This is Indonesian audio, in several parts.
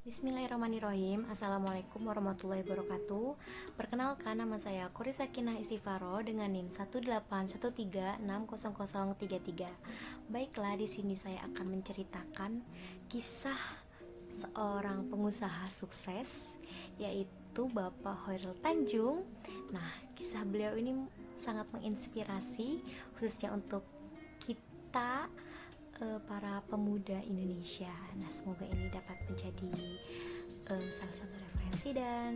Bismillahirrahmanirrahim. Assalamualaikum warahmatullahi wabarakatuh. Perkenalkan, nama saya Kori Sakinah Istifaro dengan NIM 181360033. Baiklah, di sini saya akan menceritakan kisah seorang pengusaha sukses, yaitu Bapak Khairul Tanjung. Nah, kisah beliau ini sangat menginspirasi, khususnya untuk kita para pemuda Indonesia. Nah, semoga ini dapat menjadi salah satu referensi, dan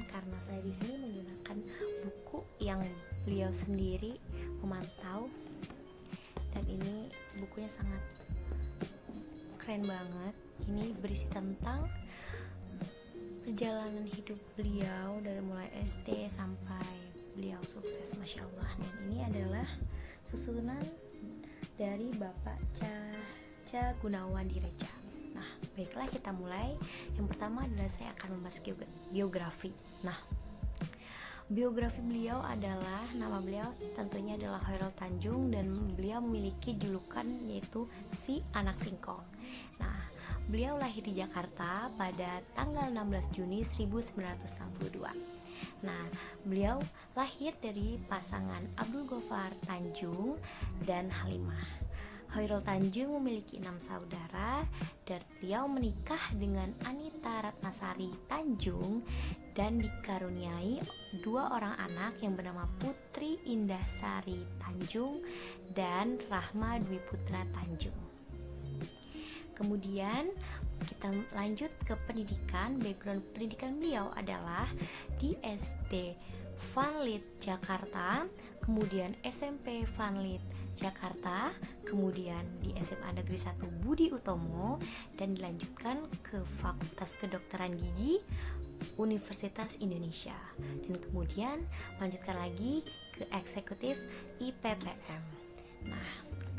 karena saya di sini menggunakan buku yang beliau sendiri memantau, dan ini bukunya sangat keren banget. Ini berisi tentang perjalanan hidup beliau dari mulai SD sampai beliau sukses, Masya Allah. Dan ini adalah susunan dari Bapak Ca Gunawan Direja. Nah, baiklah kita mulai. Yang pertama adalah saya akan membahas biografi. Nah, biografi beliau adalah, nama beliau tentunya adalah Khairul Tanjung, dan beliau memiliki julukan yaitu si anak singkong. Nah, beliau lahir di Jakarta pada tanggal 16 Juni 1962. Nah, beliau lahir dari pasangan Abdul Ghaffar Tanjung dan Halimah. Khairul Tanjung memiliki 6 saudara, dan beliau menikah dengan Anita Ratnasari Tanjung dan dikaruniai 2 orang anak yang bernama Putri Indah Sari Tanjung dan Rahma Dwi Putra Tanjung. Kemudian kita lanjut ke pendidikan. Background pendidikan beliau adalah di SD Vanlit Jakarta, kemudian SMP Vanlit Jakarta, kemudian di SMA Negeri 1 Budi Utomo, dan dilanjutkan ke Fakultas Kedokteran Gigi Universitas Indonesia, dan kemudian lanjutkan lagi ke Eksekutif IPPM. Nah,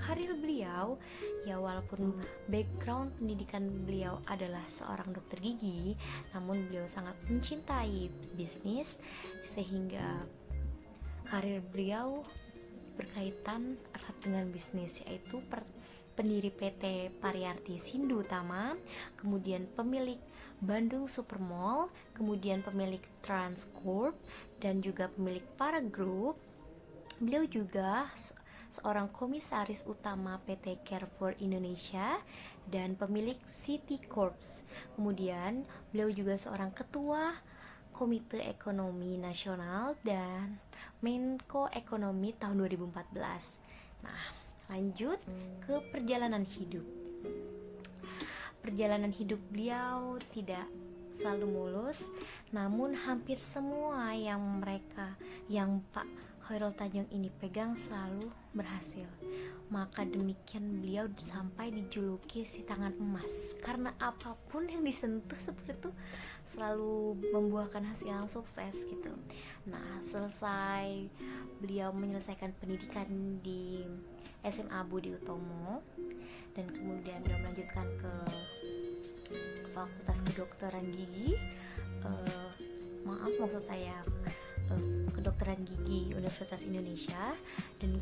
karir beliau, ya walaupun background pendidikan beliau adalah seorang dokter gigi, namun beliau sangat mencintai bisnis, sehingga karir beliau berkaitan erat dengan bisnis, yaitu pendiri PT Pariarti Sindu Utama, kemudian pemilik Bandung Supermall, kemudian pemilik Transcorp, dan juga pemilik Para Group. Beliau juga seorang komisaris utama PT Carrefour Indonesia dan pemilik City Corps. Kemudian beliau juga seorang ketua Komite Ekonomi Nasional dan Menko Ekonomi tahun 2014. Nah, lanjut ke perjalanan hidup. Perjalanan hidup beliau tidak selalu mulus, namun hampir semua yang Pak Khairul Tanjung ini pegang selalu berhasil. Maka demikian beliau sampai dijuluki si tangan emas, karena apapun yang disentuh seperti itu selalu membuahkan hasil yang sukses gitu. Nah, selesai beliau menyelesaikan pendidikan di SMA Budi Utomo, dan kemudian beliau melanjutkan ke Fakultas Kedokteran Gigi, Kedokteran Gigi Universitas Indonesia, dan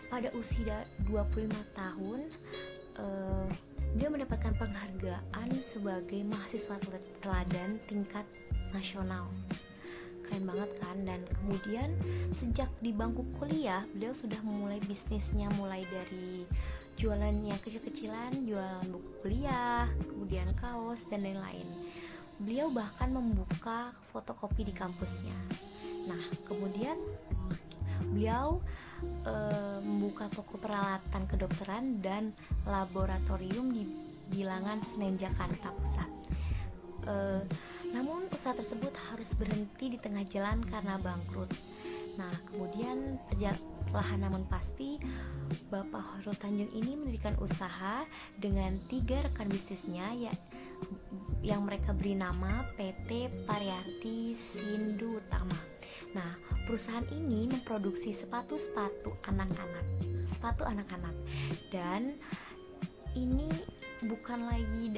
pada usia 25 tahun beliau mendapatkan penghargaan sebagai mahasiswa teladan tingkat nasional. Keren banget kan? Dan kemudian sejak di bangku kuliah beliau sudah memulai bisnisnya, mulai dari jualannya kecil-kecilan, jualan buku kuliah, kemudian kaos dan lain-lain. Beliau bahkan membuka fotokopi di kampusnya. Nah, kemudian beliau membuka toko peralatan kedokteran dan laboratorium di Bilangan Senen, Jakarta Pusat. Namun usaha tersebut harus berhenti di tengah jalan karena bangkrut. Nah, kemudian perlahan namun pasti Bapak Khairul Tanjung ini mendirikan usaha dengan 3 rekan bisnisnya, yang mereka beri nama PT Pariarti Sindu Utama. Nah, perusahaan ini memproduksi sepatu anak-anak, dan ini bukan lagi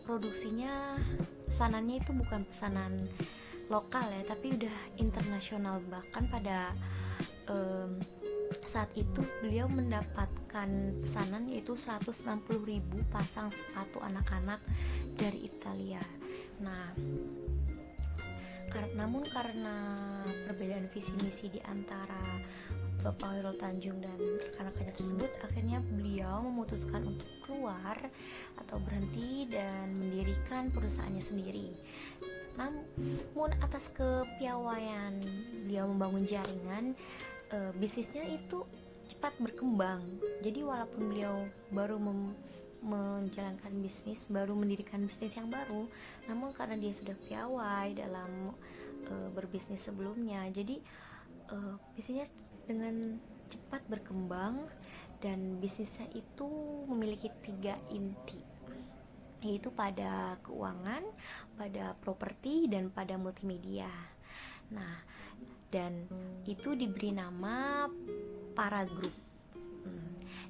produksinya, pesanannya itu bukan pesanan lokal ya, tapi udah internasional. Bahkan pada saat itu beliau mendapatkan pesanan yaitu 160.000 pasang sepatu anak-anak dari Italia. Nah, namun karena perbedaan visi misi di antara Bapak Khairul Tanjung dan rekan-rekannya tersebut, akhirnya beliau memutuskan untuk keluar atau berhenti dan mendirikan perusahaannya sendiri. Namun atas kepiawaian beliau membangun jaringan, bisnisnya itu cepat berkembang. Jadi walaupun beliau baru menjalankan bisnis, baru mendirikan bisnis yang baru, namun karena dia sudah piawai dalam berbisnis sebelumnya, jadi bisnisnya dengan cepat berkembang dan bisnisnya itu memiliki 3 inti, yaitu pada keuangan, pada properti, dan pada multimedia. Nah, dan itu diberi nama Para Group.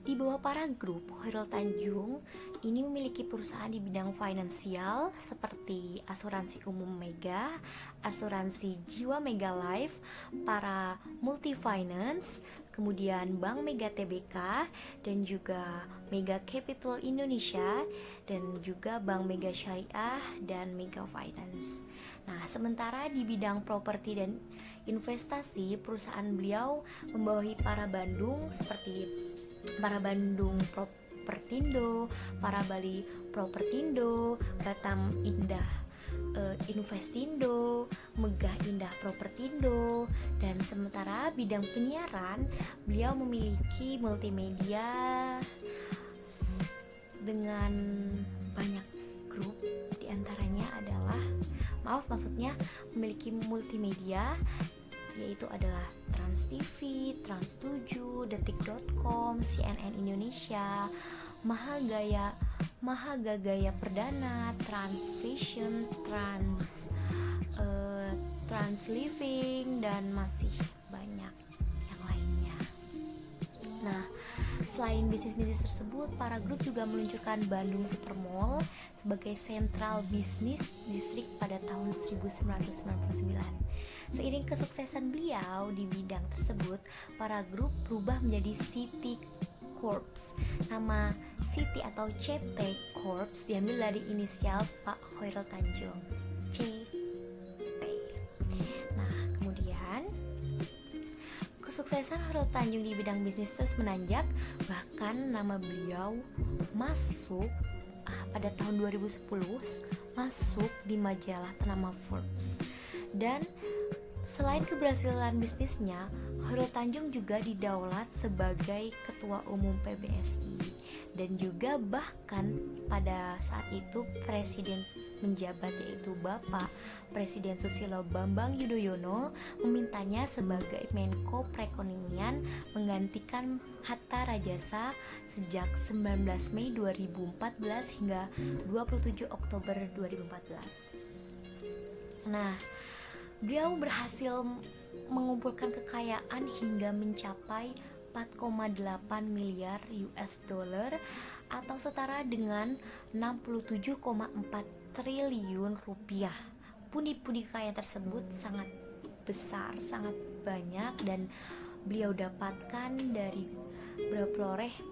Di bawah Para Group, Khairul Tanjung ini memiliki perusahaan di bidang finansial seperti asuransi umum Mega, asuransi jiwa Mega Life, Para Multifinance, kemudian Bank Mega TBK, dan juga Mega Capital Indonesia, dan juga Bank Mega Syariah dan Mega Finance. Nah, sementara di bidang properti dan investasi, perusahaan beliau membawahi Para Bandung seperti Para Bandung Propertindo, Para Bali Propertindo, Batam Indah Investindo, Megah Indah Propertindo. Dan sementara bidang penyiaran, beliau memiliki multimedia dengan banyak grup, diantaranya adalah memiliki multimedia, yaitu adalah Trans TV, Trans 7, Detik.com, CNN Indonesia, Mahagagaya Perdana, Trans Fashion, Trans Living, dan masih banyak yang lainnya. Nah, selain bisnis-bisnis tersebut, Para Group juga meluncurkan Bandung Supermall sebagai sentral bisnis distrik pada tahun 1999. Seiring kesuksesan beliau di bidang tersebut, Para Group berubah menjadi City Corps. Nama City atau CT Corps diambil dari inisial Pak Khairul Tanjung, CT. Nah, kemudian kesuksesan Khairul Tanjung di bidang bisnis terus menanjak, bahkan nama beliau masuk pada tahun 2010 masuk di majalah ternama Forbes. Dan selain keberhasilan bisnisnya, Khairul Tanjung juga didaulat sebagai Ketua Umum PBSI, dan juga bahkan pada saat itu Presiden menjabat, yaitu Bapak Presiden Susilo Bambang Yudhoyono, memintanya sebagai Menko Perekonomian menggantikan Hatta Rajasa sejak 19 Mei 2014 hingga 27 Oktober 2014. Nah, beliau berhasil mengumpulkan kekayaan hingga mencapai 4,8 miliar US dollar atau setara dengan 67,4 triliun rupiah. Pundi-pundi kekayaan tersebut sangat besar, sangat banyak, dan beliau dapatkan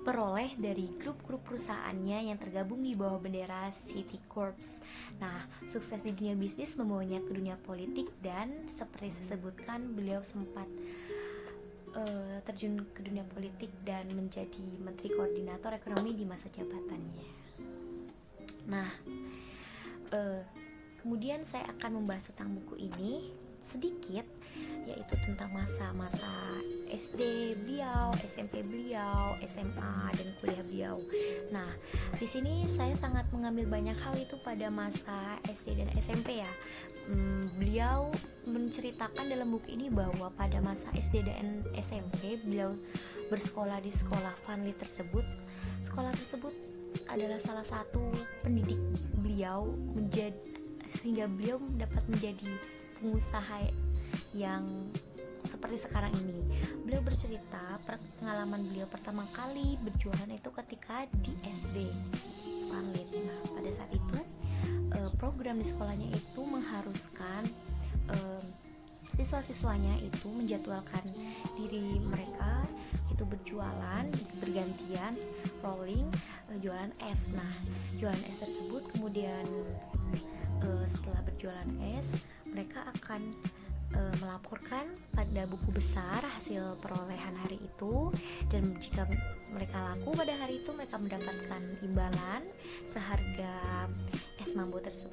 peroleh dari grup-grup perusahaannya yang tergabung di bawah bendera City Corps. Nah, sukses di dunia bisnis membawanya ke dunia politik, dan seperti saya sebutkan, beliau sempat terjun ke dunia politik dan menjadi Menteri Koordinator Ekonomi di masa jabatannya. Nah, kemudian saya akan membahas tentang buku ini sedikit, yaitu tentang masa-masa SD beliau, SMP beliau, SMA, dan kuliah beliau. Nah, di sini saya sangat mengambil banyak hal itu pada masa SD dan SMP ya. Beliau menceritakan dalam buku ini bahwa pada masa SD dan SMP beliau bersekolah di sekolah Vanlit tersebut. Sekolah tersebut adalah salah satu pendidik beliau sehingga beliau dapat menjadi pengusaha yang seperti sekarang ini. Beliau bercerita pengalaman beliau pertama kali berjualan itu ketika di SD Vanlit. Nah, pada saat itu program di sekolahnya itu mengharuskan siswa-siswanya itu menjadwalkan diri mereka itu berjualan bergantian rolling, jualan es. Nah, jualan es tersebut kemudian setelah berjualan es mereka akan melaporkan pada buku besar hasil perolehan hari itu, dan jika mereka laku pada hari itu mereka mendapatkan imbalan seharga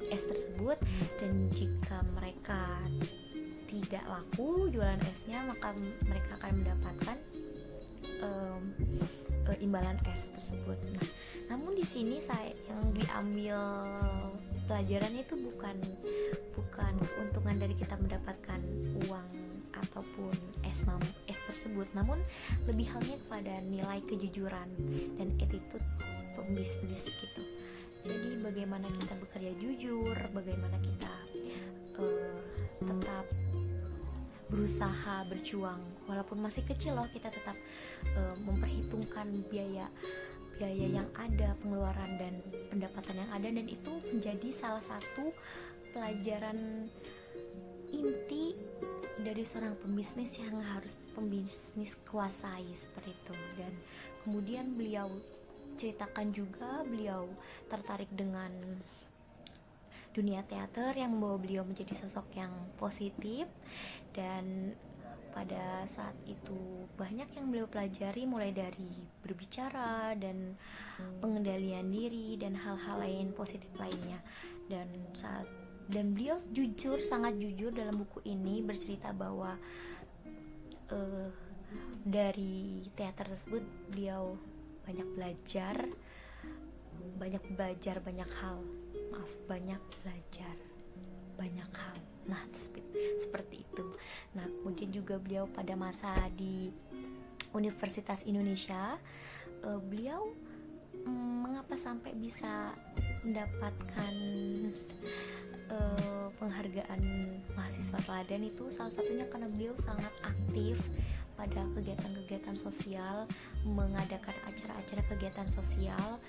es tersebut, dan jika mereka tidak laku jualan esnya maka mereka akan mendapatkan imbalan es tersebut. Nah, namun di sini saya yang diambil pelajarannya itu bukan keuntungan dari kita mendapatkan uang ataupun es tersebut, namun lebih halnya kepada nilai kejujuran dan attitude pembisnis gitu. Jadi bagaimana kita bekerja jujur, bagaimana kita tetap berusaha berjuang walaupun masih kecil loh, kita tetap memperhitungkan biaya yang ada, pengeluaran dan pendapatan yang ada, dan itu menjadi salah satu pelajaran inti dari seorang pembisnis yang harus pembisnis kuasai seperti itu. Dan kemudian beliau ceritakan juga beliau tertarik dengan dunia teater yang membawa beliau menjadi sosok yang positif, dan pada saat itu banyak yang beliau pelajari mulai dari berbicara dan pengendalian diri dan hal-hal lain positif lainnya. Dan beliau sangat jujur dalam buku ini bercerita bahwa dari teater tersebut beliau banyak belajar banyak hal. Nah, seperti itu. Nah, kemudian juga beliau pada masa di Universitas Indonesia, beliau mengapa sampai bisa mendapatkan penghargaan mahasiswa teladan itu salah satunya karena beliau sangat aktif pada kegiatan-kegiatan sosial, mengadakan acara-acara kegiatan sosial,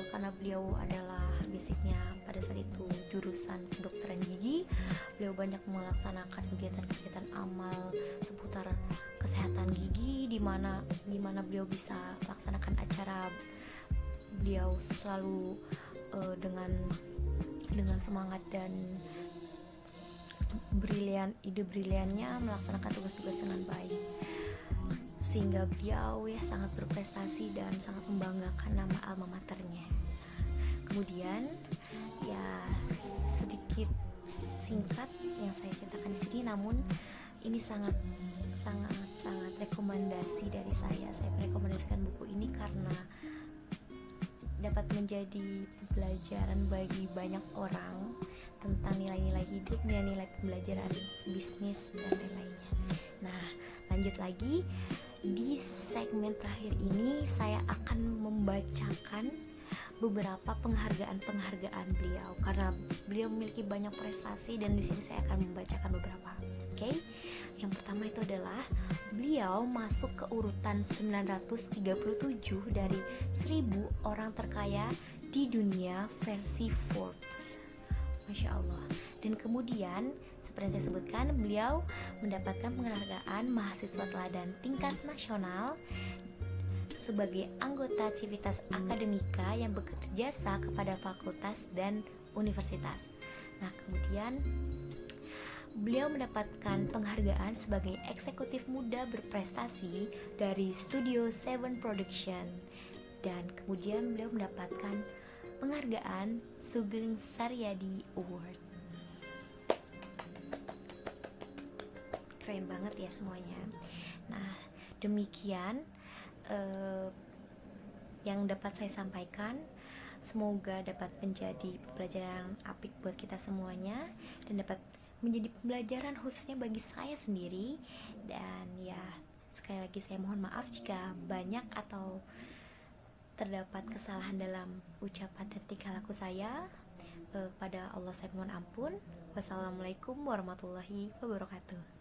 karena beliau adalah basicnya pada saat itu jurusan kedokteran gigi. Beliau banyak melaksanakan kegiatan-kegiatan amal seputar kesehatan gigi, di mana beliau bisa melaksanakan acara. Beliau selalu dengan semangat dan ide briliannya melaksanakan tugas-tugas dengan baik, sehingga beliau sangat berprestasi dan sangat membanggakan nama alma maternya. Kemudian sedikit singkat yang saya ceritakan di sini, namun ini sangat rekomendasi dari saya merekomendasikan buku ini karena dapat menjadi pembelajaran bagi banyak orang tentang nilai-nilai hidup, nilai-nilai pembelajaran bisnis dan lain-lainnya. Nah, lanjut lagi di segmen terakhir ini saya akan membacakan beberapa penghargaan beliau karena beliau memiliki banyak prestasi, dan di sini saya akan membacakan beberapa. Oke. Yang pertama itu adalah beliau masuk ke urutan 937 dari 1000 orang terkaya di dunia versi Forbes. Masya Allah. Dan kemudian seperti yang saya sebutkan, beliau mendapatkan penghargaan mahasiswa teladan tingkat nasional sebagai anggota Civitas Akademika yang bekerja sama kepada fakultas dan universitas. Nah, kemudian beliau mendapatkan penghargaan sebagai eksekutif muda berprestasi dari Studio Seven Production, dan kemudian beliau mendapatkan penghargaan Sugeng Saryadi Award. Keren banget ya semuanya. Nah, demikian yang dapat saya sampaikan. Semoga dapat menjadi pembelajaran apik buat kita semuanya, dan dapat menjadi pembelajaran khususnya bagi saya sendiri. Dan sekali lagi saya mohon maaf jika banyak atau terdapat kesalahan dalam ucapan dan tingkah laku saya. Pada Allah saya mohon ampun. Wassalamualaikum warahmatullahi wabarakatuh.